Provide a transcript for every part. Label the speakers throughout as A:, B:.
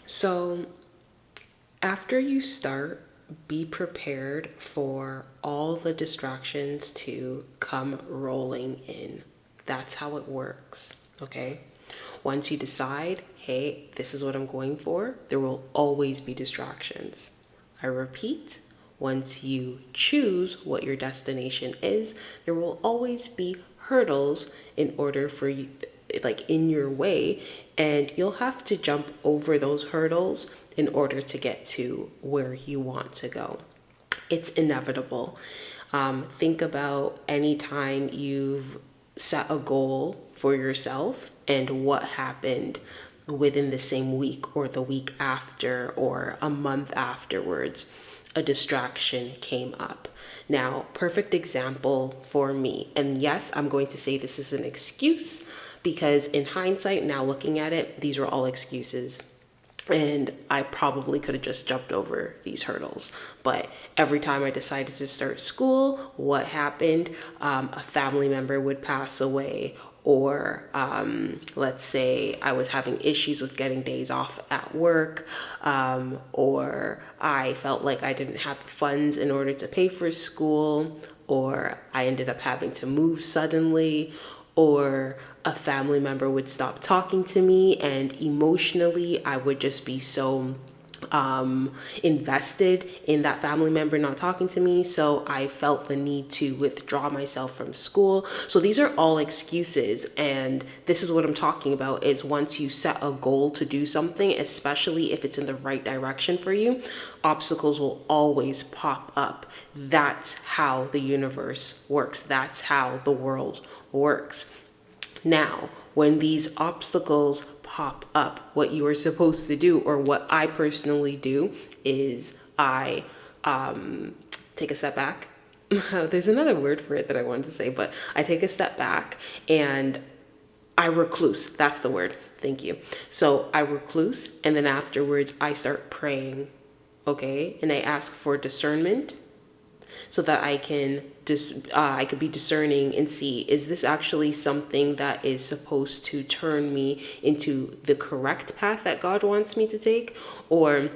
A: So after you start, be prepared for all the distractions to come rolling in. That's how it works, okay? Once you decide, hey, this is what I'm going for, there will always be distractions. I repeat, once you choose what your destination is, there will always be hurdles in order for you, like in your way, and you'll have to jump over those hurdles in order to get to where you want to go. It's inevitable. Think about any time you've set a goal for yourself and what happened within the same week or the week after or a month afterwards. A distraction came up. Now, perfect example for me. And yes, I'm going to say this is an excuse because in hindsight, now looking at it, these were all excuses. And I probably could have just jumped over these hurdles. But every time I decided to start school, what happened? A family member would pass away, or let's say I was having issues with getting days off at work, or I felt like I didn't have the funds in order to pay for school, or I ended up having to move suddenly, or a family member would stop talking to me, and emotionally I would just be so invested in that family member not talking to me. So I felt the need to withdraw myself from school. So these are all excuses. And this is what I'm talking about is once you set a goal to do something, especially if it's in the right direction for you, obstacles will always pop up. That's how the universe works. That's how the world works. Now, when these obstacles pop up, what you are supposed to do, or what I personally do, is I take a step back. There's another word for it that I wanted to say, but I take a step back and I recluse. That's the word. Thank you. So I recluse, and then afterwards I start praying, okay? And I ask for discernment so that I could be discerning and see, is this actually something that is supposed to turn me into the correct path that God wants me to take, or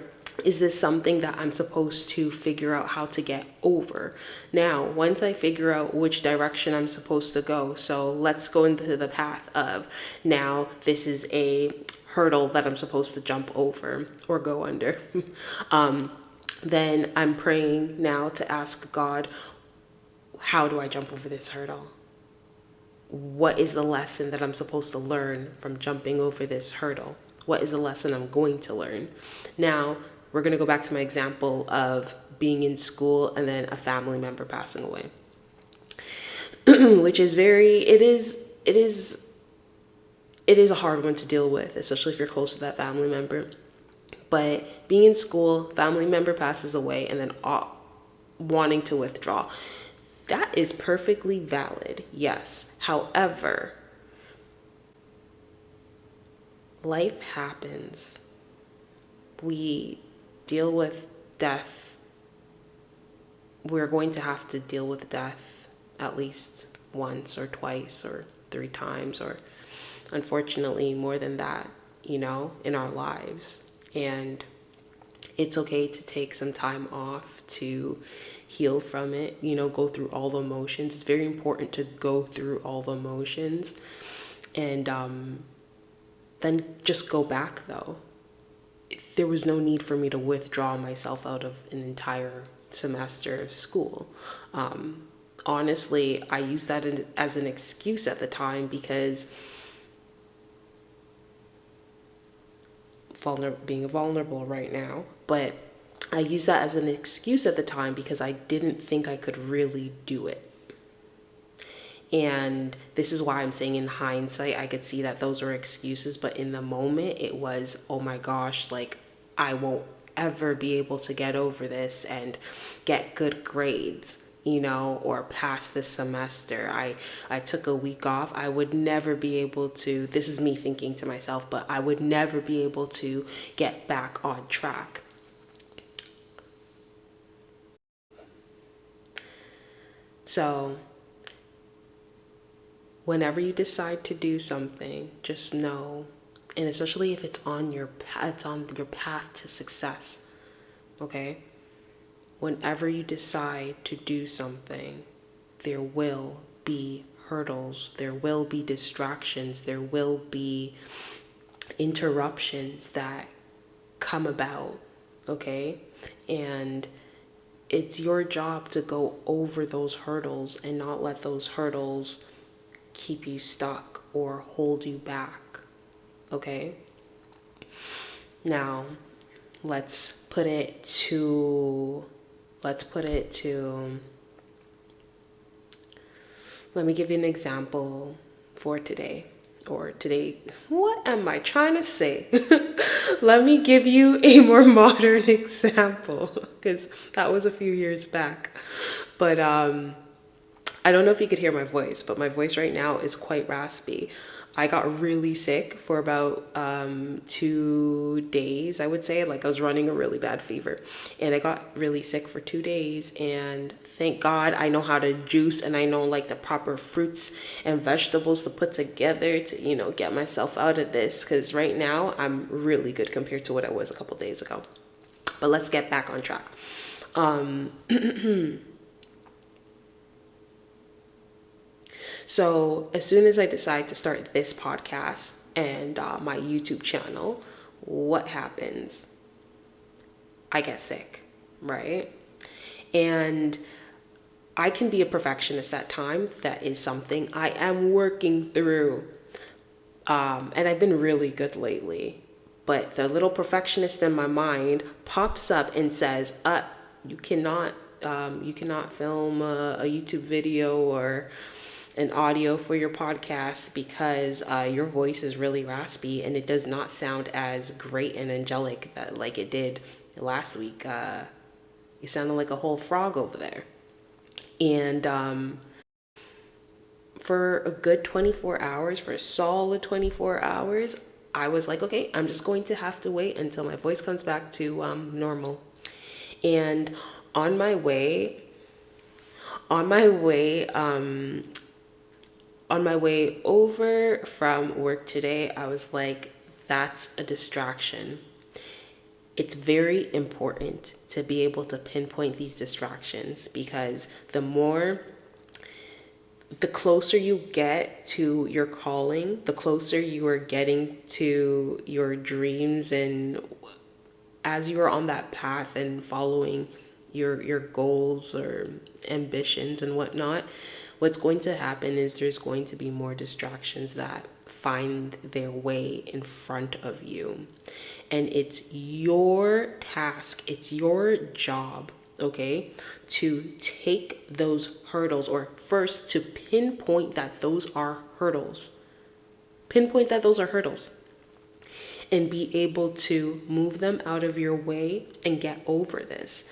A: is this something that I'm supposed to figure out how to get over? Now, once I figure out which direction I'm supposed to go, so let's go into the path of, now this is a hurdle that I'm supposed to jump over or go under. Then I'm praying now to ask God, how do I jump over this hurdle? What is the lesson that I'm supposed to learn from jumping over this hurdle? What is the lesson I'm going to learn? Now, we're going to go back to my example of being in school and then a family member passing away, which is it is a hard one to deal with, especially if you're close to that family member. But being in school, family member passes away, and then wanting to withdraw. That is perfectly valid, yes. However, life happens. We deal with death. We're going to have to deal with death at least once or twice or 3 times, or unfortunately more than that, in our lives. And it's okay to take some time off to heal from it, go through all the emotions. It's very important to go through all the emotions, and then just go back, though. There was no need for me to withdraw myself out of an entire semester of school. Honestly, I used that as an excuse at the time because being vulnerable right now, but I used that as an excuse at the time because I didn't think I could really do it. And this is why I'm saying in hindsight, I could see that those were excuses, but in the moment it was, oh my gosh, like I won't ever be able to get over this and get good grades, or pass this semester. I took a week off. I would never be able to, this is me thinking to myself, but I would never be able to get back on track. So whenever you decide to do something, just know And especially if it's on your path to success. Okay? Whenever you decide to do something, there will be hurdles, there will be distractions, there will be interruptions that come about, okay? And it's your job to go over those hurdles and not let those hurdles keep you stuck or hold you back, okay? Now, let's put it to let me give you an example for today. Or today, what am I trying to say? Let me give you a more modern example, because that was a few years back. But I don't know if you could hear my voice, but my voice right now is quite raspy. I got really sick for about 2 days, I would say. Like, I was running a really bad fever, and I got really sick for 2 days. And thank God I know how to juice, and I know like the proper fruits and vegetables to put together to, get myself out of this. Because right now I'm really good compared to what I was a couple days ago. But let's get back on track. So as soon as I decide to start this podcast and my YouTube channel, what happens? I get sick, right? And I can be a perfectionist at times. That is something I am working through. And I've been really good lately. But the little perfectionist in my mind pops up and says, you cannot film a YouTube video or an audio for your podcast because your voice is really raspy and it does not sound as great and angelic like it did last week. You sounded like a whole frog over there. And for a good 24 hours, for a solid 24 hours, I was like, okay, I'm just going to have to wait until my voice comes back to normal. And on my way over from work today, I was like, that's a distraction. It's very important to be able to pinpoint these distractions, because the closer you get to your calling, the closer you are getting to your dreams, and as you are on that path and following your goals or ambitions and whatnot, what's going to happen is there's going to be more distractions that find their way in front of you. And it's your task, it's your job, okay, to take those hurdles, or first to pinpoint that those are hurdles. Pinpoint that those are hurdles. And be able to move them out of your way and get over it.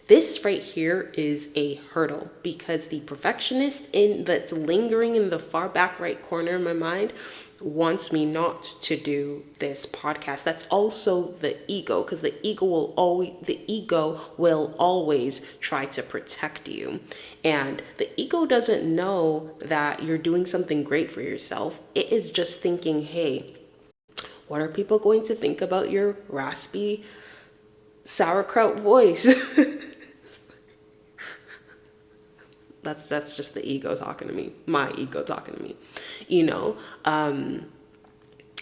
A: This right here is a hurdle, because the perfectionist that's lingering in the far back right corner of my mind wants me not to do this podcast. That's also the ego, because the ego will always try to protect you. And the ego doesn't know that you're doing something great for yourself. It is just thinking, hey, what are people going to think about your raspy sauerkraut voice? That's just the ego talking to me. My ego talking to me.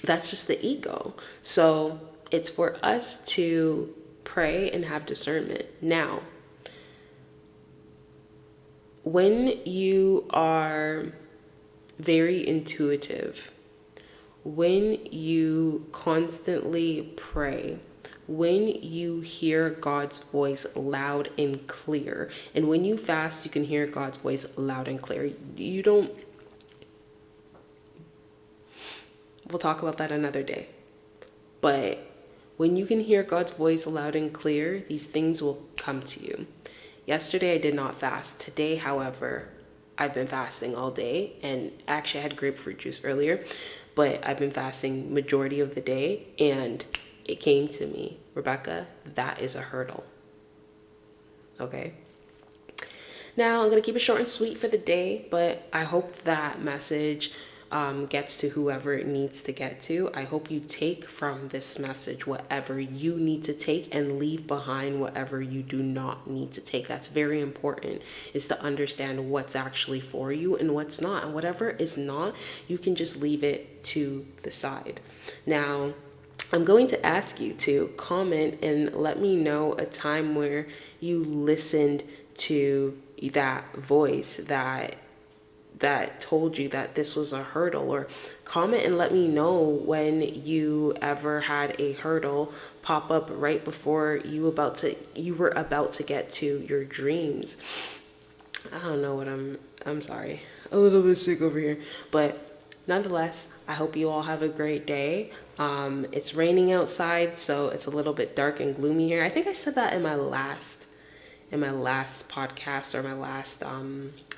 A: That's just the ego. So it's for us to pray and have discernment. Now, when you are very intuitive, when you constantly pray, when you hear God's voice loud and clear, and when you fast, you can hear God's voice loud and clear. We'll talk about that another day. But when you can hear God's voice loud and clear, these things will come to you. Yesterday, I did not fast. Today, however, I've been fasting all day, and actually I had grapefruit juice earlier, but I've been fasting majority of the day, and it came to me, Rebecca, that is a hurdle. Okay. Now I'm going to keep it short and sweet for the day, but I hope that message gets to whoever it needs to get to. I hope you take from this message whatever you need to take and leave behind whatever you do not need to take. That's very important, is to understand what's actually for you and what's not. And whatever is not, you can just leave it to the side. Now, I'm going to ask you to comment and let me know a time where you listened to that voice that told you that this was a hurdle, or comment and let me know when you ever had a hurdle pop up right before you were about to get to your dreams. I don't know what I'm sorry. A little bit sick over here, but nonetheless, I hope you all have a great day. It's raining outside, so it's a little bit dark and gloomy here. I think I said that in my last podcast, or my last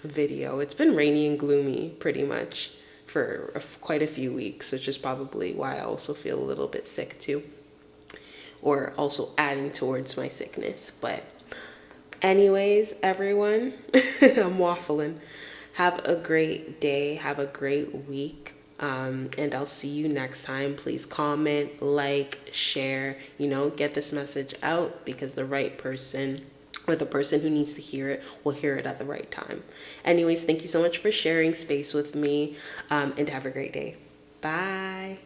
A: video. It's been rainy and gloomy pretty much for quite a few weeks, which is probably why I also feel a little bit sick too, or also adding towards my sickness. But anyways, everyone, I'm waffling. Have a great day. Have a great week. And I'll see you next time. Please comment, like, share, get this message out, because the right person, or the person who needs to hear it, will hear it at the right time. Anyways, thank you so much for sharing space with me, and have a great day. Bye.